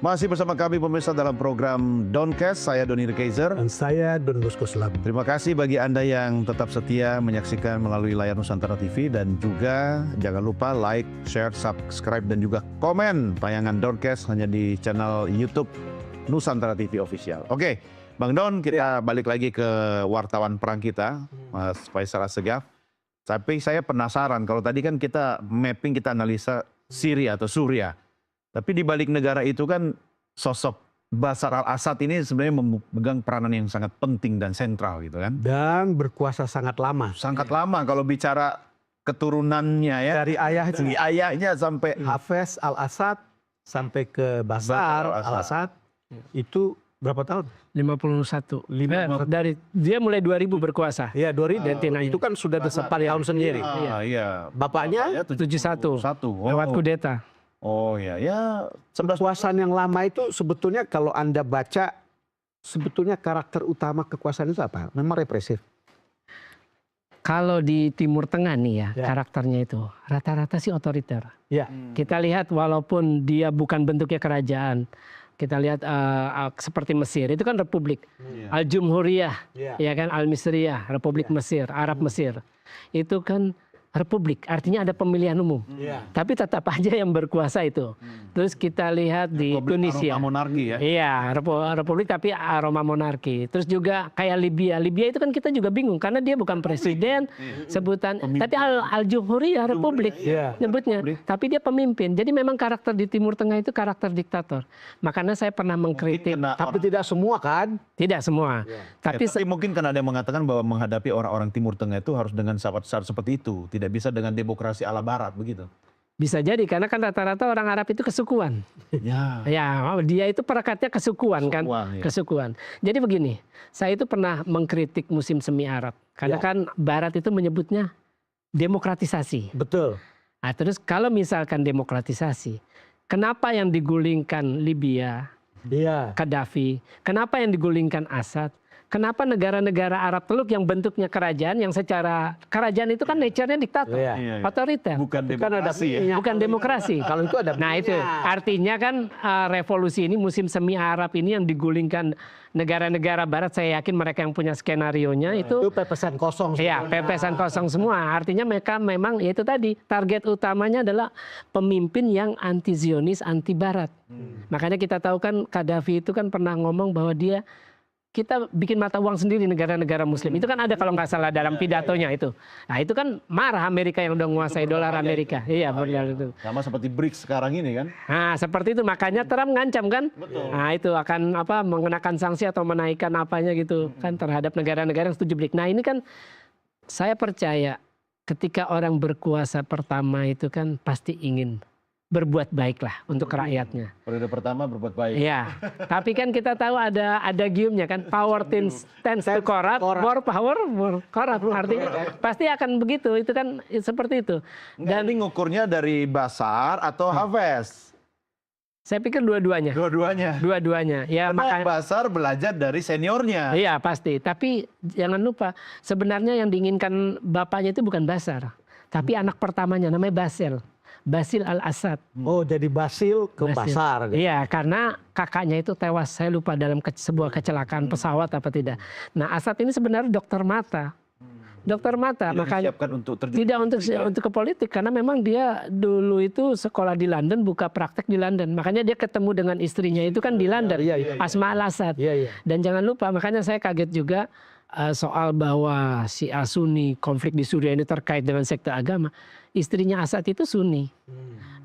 Masih bersama kami pemirsa dalam program Downcast, saya Doni Kaiser. Dan saya Don Bosco Slam. Terima kasih bagi Anda yang tetap setia menyaksikan melalui layar Nusantara TV. Dan juga jangan lupa like, share, subscribe, dan juga komen tayangan Downcast hanya di channel YouTube Nusantara TV Official. Oke, Bang Don, kita balik lagi ke wartawan perang kita, Mas Faisal Assegaf. Tapi saya penasaran, kalau tadi kan kita mapping, kita analisa Syria atau Suria. Tapi di balik negara itu kan sosok Bashar al-Assad ini sebenarnya memegang peranan yang sangat penting dan sentral gitu kan. Dan berkuasa sangat lama. Sangat lama kalau bicara keturunannya ya. Dari ayahnya sampai Hafez al-Assad sampai ke Bashar al-Assad. Itu berapa tahun? 51. Dari dia mulai 2000 berkuasa. Ya, 2000. Itu kan sudah tahun sendiri. Iya. Bapaknya 71. Oh. Lewat kudeta. Oh ya, ya. Kekuasaan yang lama itu sebetulnya kalau Anda baca, sebetulnya karakter utama kekuasaan itu apa? Memang represif. Kalau di Timur Tengah nih ya, karakternya itu rata-rata sih otoriter. Ya. Kita lihat walaupun dia bukan bentuknya kerajaan, kita lihat seperti Mesir itu kan republik. Al-Jumhuriyah, ya kan, Al-Misriyah, Republik Mesir, Arab Mesir. Itu kan republik, artinya ada pemilihan umum. Tapi tetap aja yang berkuasa itu. Terus kita lihat di Tunisia. Aroma monarki ya. Iya, republik tapi aroma monarki. Terus juga kayak Libya. Libya itu kan kita juga bingung karena dia bukan presiden, sebutan. Tapi Al-Jumhuriyah republik nyebutnya. Tapi dia pemimpin. Jadi memang karakter di Timur Tengah itu karakter diktator. Makanya saya pernah mengkritik. Tapi tidak semua kan? Tidak semua. Tapi mungkin kan ada yang mengatakan bahwa menghadapi orang-orang Timur Tengah itu harus dengan syarat seperti itu. Tidak bisa dengan demokrasi ala barat begitu. Bisa jadi karena kan rata-rata orang Arab itu kesukuan. Ya, dia itu perekatnya kesukuan kan, kesukuan. Jadi begini, saya itu pernah mengkritik musim semi Arab karena kan Barat itu menyebutnya demokratisasi. Betul. Nah, terus kalau misalkan demokratisasi, kenapa yang digulingkan Libya, Gaddafi, kenapa yang digulingkan Assad? Kenapa negara-negara Arab Teluk yang bentuknya kerajaan, yang secara kerajaan itu kan nature-nya diktator, otoriter. Bukan demokrasi Bukan demokrasi. Kalau itu ada. Nah itu artinya kan revolusi ini musim semi Arab ini yang digulingkan negara-negara Barat, saya yakin mereka yang punya skenarionya itu pepesan kosong. Iya, pepesan kosong semua. Artinya mereka memang itu tadi target utamanya adalah pemimpin yang anti Zionis, anti Barat. Makanya kita tahu kan Gaddafi itu kan pernah ngomong bahwa kita bikin mata uang sendiri negara-negara Muslim. Itu kan ada kalau nggak salah dalam pidatonya itu. Nah itu kan marah Amerika yang udah menguasai dolar Amerika. Iya benar itu. Sama seperti BRICS sekarang ini kan. Nah seperti itu makanya Trump ngancam kan. Betul. Nah itu akan mengenakan sanksi atau menaikkan apanya gitu kan terhadap negara-negara yang setuju BRICS. Nah ini kan saya percaya ketika orang berkuasa pertama itu kan pasti ingin berbuat baiklah untuk rakyatnya. Periode pertama berbuat baik. Iya, tapi kan kita tahu ada giumnya kan, power tends to corrupt, more power, more corrupt. Artinya pasti akan begitu, itu kan seperti itu. Dan ini ngukurnya dari Bashar atau Hafez? Saya pikir dua-duanya. Dua-duanya. Ya, makanya Bashar belajar dari seniornya. Iya pasti, tapi jangan lupa sebenarnya yang diinginkan bapaknya itu bukan Bashar, tapi anak pertamanya namanya Basil al-Assad. Oh, jadi Basil ke Bashar. Iya, karena kakaknya itu tewas, saya lupa dalam sebuah kecelakaan pesawat apa tidak. Nah, Assad ini sebenarnya dokter mata. Dokter mata, makanya tidak untuk ke politik karena memang dia dulu itu sekolah di London, buka praktek di London. Makanya dia ketemu dengan istrinya itu kan di London, Asma al-Assad. Dan jangan lupa, makanya saya kaget juga soal bahwa Syiah Sunni, konflik di Suriah ini terkait dengan sekte agama. Istrinya Assad itu Sunni.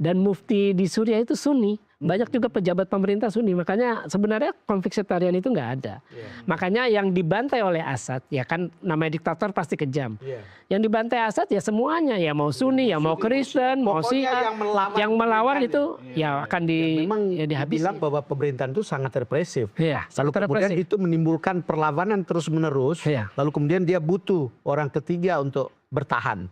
Dan mufti di Suriah itu Sunni. Banyak juga pejabat pemerintah Sunni. Makanya sebenarnya konflik sektarian itu nggak ada. Makanya yang dibantai oleh Assad, ya kan namanya diktator pasti kejam. Yang dibantai Assad ya semuanya. Ya mau Sunni, ya mau Kristen, mau Syiah. Yang melawan itu ya akan dihabisi. Bilang bahwa pemerintahan itu sangat represif. Lalu kemudian itu menimbulkan perlawanan terus-menerus. Lalu kemudian dia butuh orang ketiga untuk bertahan.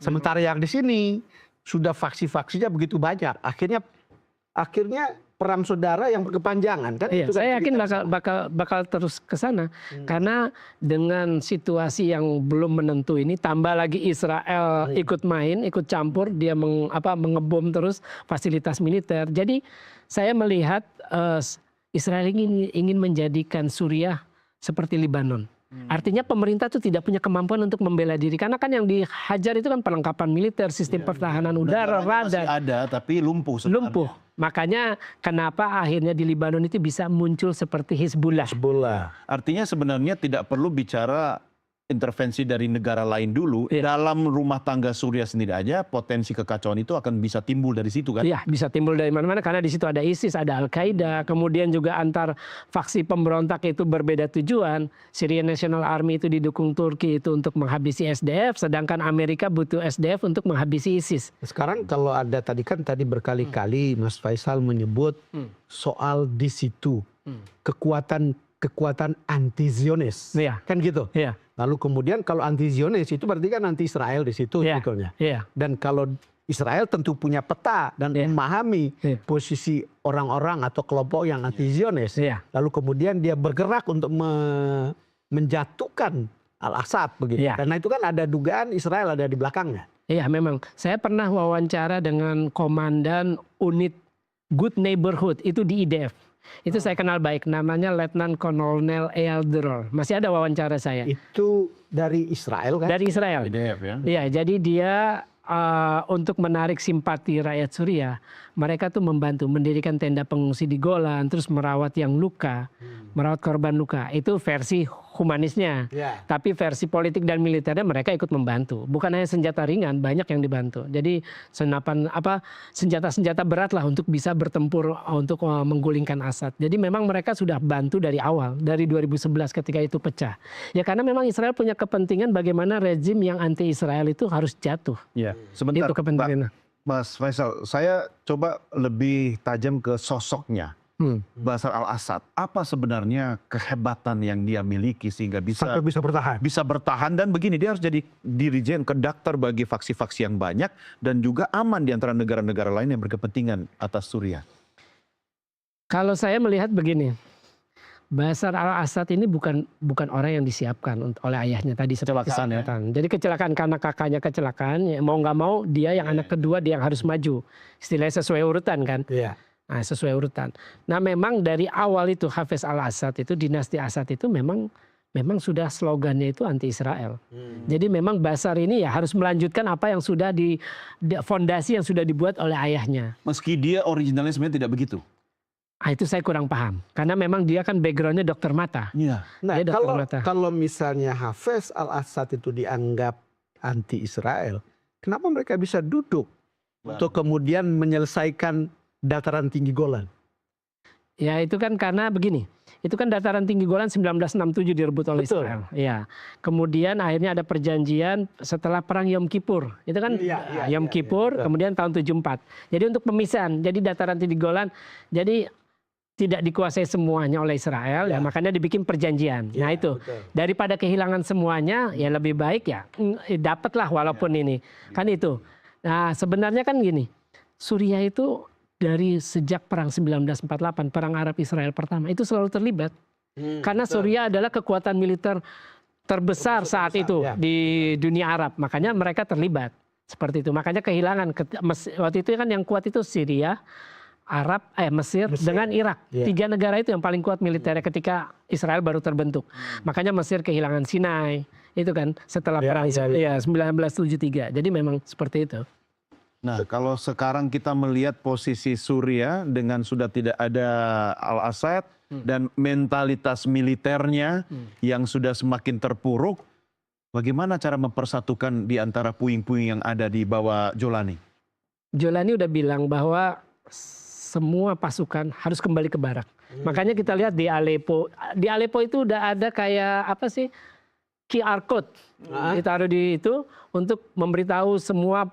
Sementara yang di sini sudah faksi-faksinya begitu banyak. Akhirnya perang saudara yang berkepanjangan kan? Iya, Itu kan saya yakin cerita. bakal terus ke sana karena dengan situasi yang belum menentu ini, tambah lagi Israel ikut main, ikut campur, dia mengebom terus fasilitas militer. Jadi saya melihat Israel ingin menjadikan Suriah seperti Lebanon. Artinya pemerintah itu tidak punya kemampuan untuk membela diri karena kan yang dihajar itu kan perlengkapan militer, sistem pertahanan udara, Negaranya masih radar. ada tapi lumpuh sebenarnya. Lumpuh. Makanya kenapa akhirnya di Lebanon itu bisa muncul seperti Hizbullah. Bola. Artinya sebenarnya tidak perlu bicara intervensi dari negara lain dulu. Iya. Dalam rumah tangga Suriah sendiri aja potensi kekacauan itu akan bisa timbul dari situ kan? Iya, bisa timbul dari mana-mana karena di situ ada ISIS, ada Al-Qaeda, kemudian juga antar faksi pemberontak itu berbeda tujuan. Syrian National Army itu didukung Turki itu untuk menghabisi SDF, sedangkan Amerika butuh SDF untuk menghabisi ISIS. Sekarang kalau ada tadi berkali-kali Mas Faisal menyebut soal di situ kekuatan anti Zionis, Iya. kan gitu. Iya. Lalu kemudian kalau anti Zionis itu berarti kan anti Israel di situ Iya. sebetulnya. Iya. Dan kalau Israel tentu punya peta dan Iya. memahami Iya. posisi orang-orang atau kelompok yang anti Zionis. Iya. Lalu kemudian dia bergerak untuk menjatuhkan Al-Assad begitu. Iya. Karena itu kan ada dugaan Israel ada di belakangnya. Iya, memang. Saya pernah wawancara dengan komandan unit Good Neighborhood itu di IDF. Itu saya kenal baik, namanya Letnan Kolonel Eyal Dror. Masih ada wawancara saya. Itu dari Israel kan? Dari Israel. IDF ya. Iya, jadi dia untuk menarik simpati rakyat Suriah, mereka tuh membantu mendirikan tenda pengungsi di Golan, terus merawat yang luka, merawat korban luka. Itu versi humanisnya. Ya. Tapi versi politik dan militernya mereka ikut membantu. Bukan hanya senjata ringan, banyak yang dibantu. Jadi senjata-senjata berat lah untuk bisa bertempur untuk menggulingkan Assad. Jadi memang mereka sudah bantu dari awal, dari 2011 ketika itu pecah. Ya karena memang Israel punya kepentingan bagaimana rezim yang anti Israel itu harus jatuh. Iya. Sebentar, Itu kepentingannya. Mas Faisal, saya coba lebih tajam ke sosoknya. Bashar al-Assad, apa sebenarnya kehebatan yang dia miliki sehingga Sampai bisa bertahan. bisa bertahan dan begini, dia harus jadi dirijen konduktor bagi faksi-faksi yang banyak dan juga aman di antara negara-negara lain yang berkepentingan atas Suriah. Kalau saya melihat begini, Bashar al-Assad ini bukan orang yang disiapkan oleh ayahnya tadi seperti Kecelakaan, ya? disebutkan. Jadi kecelakaan karena kakaknya kecelakaan, ya mau nggak mau dia yang anak kedua dia yang harus maju. Istilahnya sesuai urutan kan. Iya. Nah, sesuai urutan. Nah, memang dari awal itu Hafez al-Assad itu dinasti Assad itu memang sudah slogannya itu anti Israel. Jadi memang Bashar ini ya harus melanjutkan apa yang sudah fondasi yang sudah dibuat oleh ayahnya. Meski dia originalnya sebenarnya tidak begitu. Ah, itu saya kurang paham. Karena memang dia kan backgroundnya dokter mata. Iya. Nah, Dia dokter mata. kalau misalnya Hafez al-Assad itu dianggap anti Israel, kenapa mereka bisa duduk untuk kemudian menyelesaikan dataran tinggi Golan? Ya itu kan karena begini. Itu kan dataran tinggi Golan 1967 direbut oleh Betul. Israel. Ya. Kemudian akhirnya ada perjanjian setelah perang Yom Kippur. Itu kan Yom Kippur, kemudian tahun 74. Jadi untuk pemisahan. Jadi dataran tinggi Golan jadi tidak dikuasai semuanya oleh Israel, ya makanya dibikin perjanjian. Nah itu daripada kehilangan semuanya, ya lebih baik ya dapatlah walaupun ini kan itu. Nah sebenarnya kan gini, Suriah itu dari sejak perang 1948, perang Arab Israel pertama itu selalu terlibat, karena Suriah adalah kekuatan militer terbesar saat itu di dunia Arab, makanya mereka terlibat seperti itu. Makanya kehilangan waktu itu kan yang kuat itu Syria, Mesir dengan Irak. Tiga negara itu yang paling kuat militernya ketika Israel baru terbentuk. Makanya Mesir kehilangan Sinai. Itu kan setelah perang 1973. Jadi memang seperti itu. Nah, kalau sekarang kita melihat posisi Suriah dengan sudah tidak ada Al-Assad dan mentalitas militernya yang sudah semakin terpuruk, bagaimana cara mempersatukan di antara puing-puing yang ada di bawah Jolani? Jolani udah bilang bahwa semua pasukan harus kembali ke barak. Makanya kita lihat di Aleppo. Di Aleppo itu udah ada kayak apa sih? QR code. Ditaruh di itu untuk memberitahu semua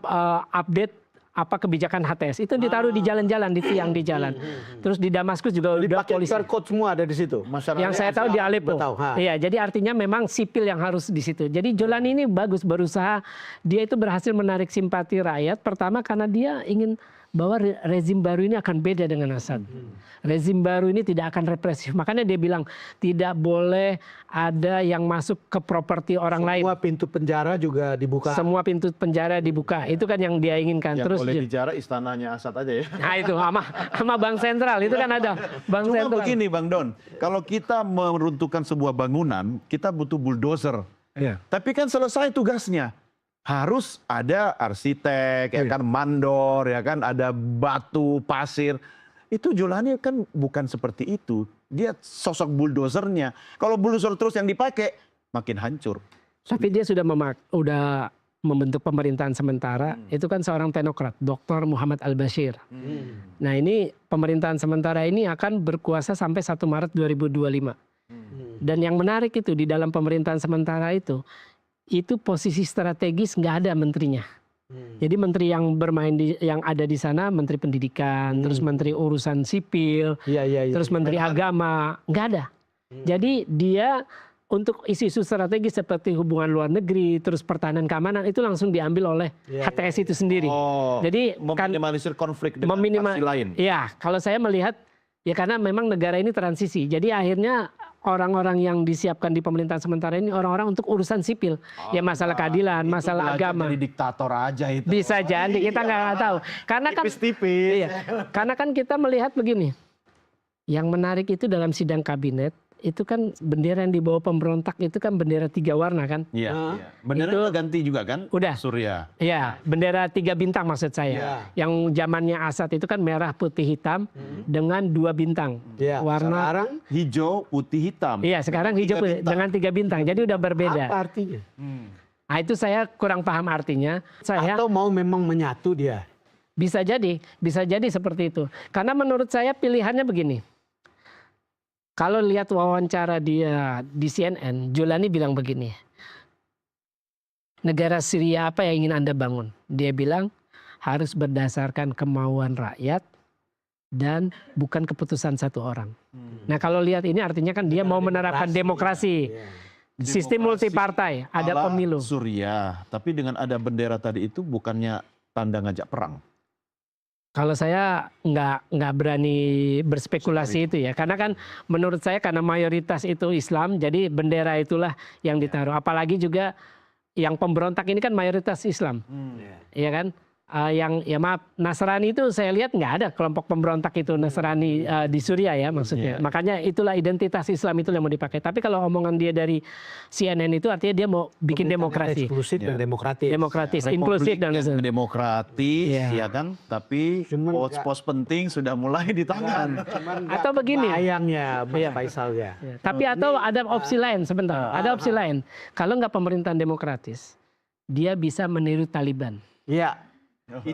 update apa kebijakan HTS. Itu ditaruh di jalan-jalan, di tiang di jalan. Terus di Damaskus juga udah polisi. QR code semua ada di situ. Yang saya tahu di Aleppo. Iya, jadi artinya memang sipil yang harus di situ. Jadi Jolani ini bagus berusaha. Dia itu berhasil menarik simpati rakyat. Pertama karena dia ingin bahwa rezim baru ini akan beda dengan Assad. Rezim baru ini tidak akan represif. Makanya dia bilang tidak boleh ada yang masuk ke properti orang lain. Semua pintu penjara juga dibuka. Semua pintu penjara dibuka. Itu kan yang dia inginkan. Yang Terus boleh dijarah istananya Assad aja ya. nah itu sama Bank Sentral itu kan ada Bank Cuma Sentral. begini Bang Don, kalau kita meruntuhkan sebuah bangunan, kita butuh bulldozer. Iya. Tapi kan selesai tugasnya. Harus ada arsitek, ya kan, mandor, ya kan, ada batu, pasir. Itu Julani kan bukan seperti itu. Dia sosok bulldozernya. Kalau bulldozer terus yang dipakai, makin hancur. Tapi dia sudah membentuk pemerintahan sementara. Itu kan seorang teknokrat, Dr. Muhammad Al-Bashir. Nah ini pemerintahan sementara ini akan berkuasa sampai 1 Maret 2025. Dan yang menarik itu di dalam pemerintahan sementara itu posisi strategis nggak ada menterinya. Jadi menteri yang yang ada di sana menteri pendidikan, terus menteri urusan sipil, terus menteri agama, nggak ada. Jadi dia untuk isu-isu strategis seperti hubungan luar negeri, terus pertahanan keamanan itu langsung diambil oleh HTS itu sendiri. Oh, jadi meminimalisir konflik dengan faksi lain. Ya, kalau saya melihat ya karena memang negara ini transisi. Jadi akhirnya orang-orang yang disiapkan di pemerintahan sementara ini orang-orang untuk urusan sipil. Ya masalah keadilan, masalah agama. Jadi diktator aja itu. Bisa jadi, kita nggak tahu. Karena kan tipis-tipis. Iya, karena kan kita melihat begini. Yang menarik itu dalam sidang kabinet, itu kan bendera yang dibawa pemberontak itu kan bendera 3 warna kan? Iya. Bendera Itu ganti juga kan? udah. Surya. Iya, bendera 3 bintang maksud saya. Yang zamannya Assad itu kan merah, putih, hitam dengan 2 bintang. Warna Sekarang hijau, putih, hitam. iya, sekarang hijau putih, dengan 3 bintang. Jadi udah berbeda. apa artinya? Nah, itu saya kurang paham artinya. Saya Atau mau memang menyatu dia? bisa jadi seperti itu. Karena menurut saya pilihannya begini. Kalau lihat wawancara dia di CNN, Julani bilang begini. Negara Syria apa yang ingin Anda bangun? Dia bilang harus berdasarkan kemauan rakyat dan bukan keputusan satu orang. Nah kalau lihat ini artinya kan dia mau menerapkan demokrasi. Sistem multipartai, ada Ala pemilu. Surya, tapi dengan ada bendera tadi itu bukannya tanda ngajak perang. Kalau saya nggak berani berspekulasi itu ya, karena kan menurut saya karena mayoritas itu Islam, jadi bendera itulah yang ditaruh. Apalagi juga yang pemberontak ini kan mayoritas Islam, ya kan? Nasrani itu saya lihat nggak ada kelompok pemberontak itu Nasrani di Suriah ya maksudnya. Makanya itulah identitas Islam itu yang mau dipakai. Tapi kalau omongan dia dari CNN itu artinya dia mau bikin demokrasi. Eksklusif dan demokratis. Demokratis, inklusif dan demokratis, ya kan? Tapi pos-pos penting sudah mulai di tangan. atau begini. Sayangnya, Mas Faisal ya. Tapi atau ada opsi lain sebentar. Ada opsi lain. Kalau nggak pemerintahan demokratis, dia bisa meniru Taliban. Iya.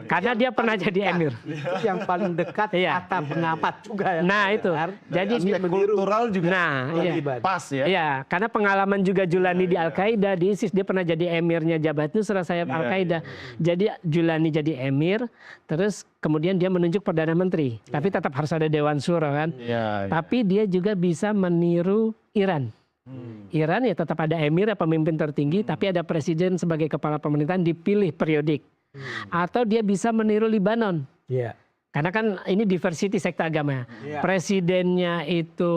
Karena dia pernah jadi emir. Itu yang paling dekat kata pengamat juga ya. Nah itu. Jadi kultural juga. Nah iya. Pas ya. Iya, karena pengalaman juga Julani di Al-Qaeda, di ISIS dia pernah jadi emirnya Jabhat Nusra sayap Al-Qaeda. Jadi Julani jadi emir, terus kemudian dia menunjuk Perdana Menteri. Tapi tetap harus ada Dewan Syuro kan. Tapi dia juga bisa meniru Iran. Iran ya tetap ada emir, pemimpin tertinggi, tapi ada presiden sebagai kepala pemerintahan dipilih periodik. Atau dia bisa meniru Libanon. Karena kan ini diversity sekte agama. Presidennya itu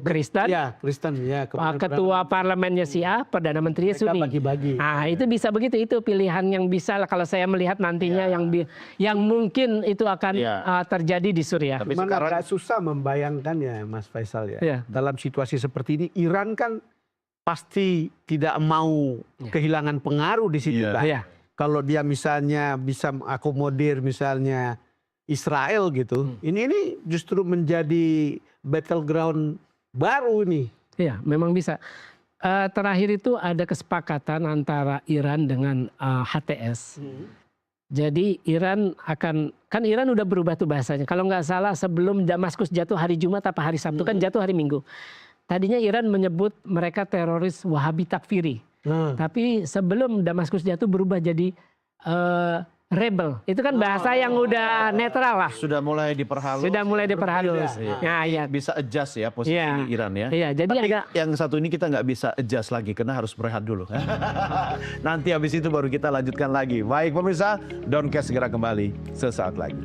Kristen. Kristen ya. Ketua parlemennya Syiah, Perdana Menterinya Sunni. Bagi-bagi. Nah, itu bisa begitu. Itu pilihan yang bisa kalau saya melihat nantinya yang mungkin itu akan terjadi di Suriah. Tapi sekarang agak susah membayangkan ya Mas Faisal ya. Dalam situasi seperti ini Iran kan pasti tidak mau kehilangan pengaruh di situ kan. Kalau dia misalnya bisa mengakomodir misalnya Israel gitu, ini justru menjadi battleground baru ini. Iya, memang bisa. Terakhir itu ada kesepakatan antara Iran dengan HTS. Jadi Iran Iran udah berubah tuh bahasanya. Kalau nggak salah sebelum Damaskus jatuh hari Jumat apa hari Sabtu kan jatuh hari Minggu. Tadinya Iran menyebut mereka teroris Wahabi Takfiri. Tapi sebelum Damaskus jatuh berubah jadi rebel. Itu kan bahasa yang udah netral lah. Sudah mulai diperhalus. Nah, ya. Bisa adjust ya posisi Iran ya. Iya, jadi tapi yang satu ini kita nggak bisa adjust lagi karena harus berehat dulu. Nanti habis itu baru kita lanjutkan lagi. Baik pemirsa, Doncast segera kembali sesaat lagi.